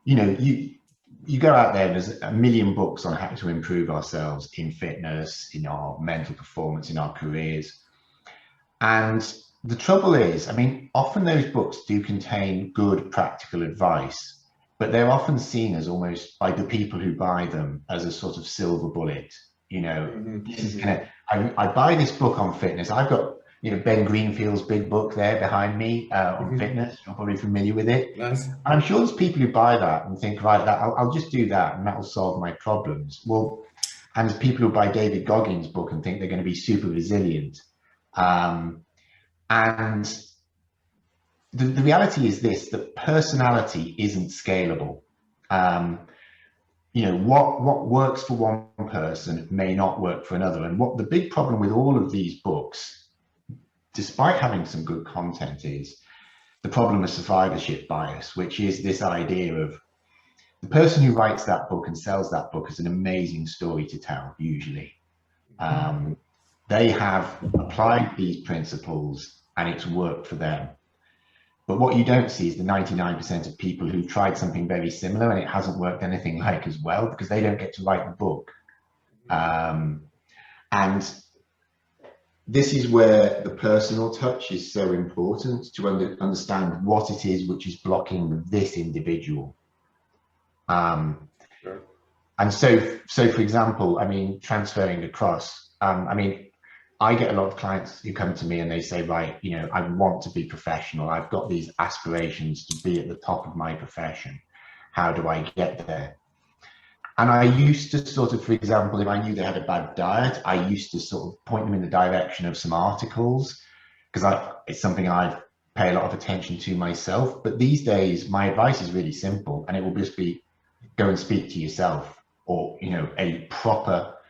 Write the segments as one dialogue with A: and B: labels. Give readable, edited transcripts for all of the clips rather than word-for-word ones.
A: you know, you go out there, there's a million books on how to improve ourselves in fitness, in our mental performance, in our careers. And the trouble is, I mean, often those books do contain good practical advice, but they're often seen as almost by the people who buy them as a sort of silver bullet. You know, this is gonna, I buy this book on fitness. I've got, Ben Greenfield's big book there behind me on fitness. You're probably familiar with it.
B: Nice.
A: And I'm sure there's people who buy that and think, right, that I'll just do that and that will solve my problems. Well, and there's people who buy David Goggins' book and think they're going to be super resilient. Um, and the reality is this, that personality isn't scalable. Um, what works for one person may not work for another. And what the big problem with all of these books, despite having some good content, is the problem of survivorship bias, which is this idea of the person who writes that book and sells that book has an amazing story to tell, usually. They have applied these principles and it's worked for them. But what you don't see is the 99% of people who've tried something very similar and it hasn't worked anything like as well, because they don't get to write the book. And this is where the personal touch is so important, to understand what it is which is blocking this individual.
B: Sure.
A: And so for example, I mean, transferring across, I get a lot of clients who come to me and they say, right, I want to be professional. I've got these aspirations to be at the top of my profession. How do I get there? And I used to sort of, for example, if I knew they had a bad diet, I used to sort of point them in the direction of some articles, because it's something I pay a lot of attention to myself. But these days, my advice is really simple, and it will just be go and speak to yourself, or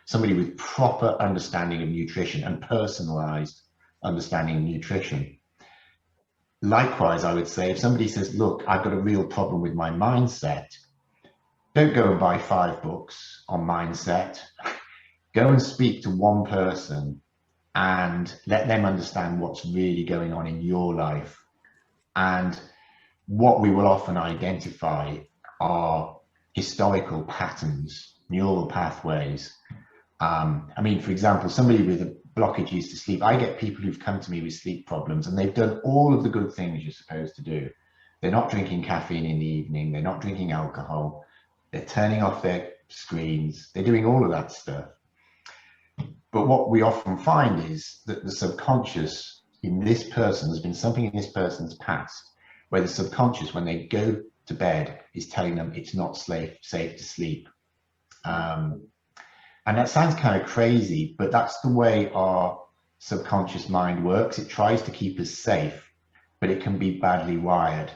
A: somebody with proper understanding of nutrition and personalized understanding of nutrition. Likewise, I would say, if somebody says, look, I've got a real problem with my mindset, don't go and buy 5 books on mindset. Go and speak to one person and let them understand what's really going on in your life. And what we will often identify are historical patterns, neural pathways. For example, somebody with a blockages to sleep, I get people who've come to me with sleep problems and they've done all of the good things you're supposed to do. They're not drinking caffeine in the evening. They're not drinking alcohol. They're turning off their screens. They're doing all of that stuff. But what we often find is that the subconscious in this person, there's been something in this person's past where the subconscious, when they go to bed, is telling them it's not safe to sleep. And that sounds kind of crazy, but that's the way our subconscious mind works. It tries to keep us safe, but it can be badly wired.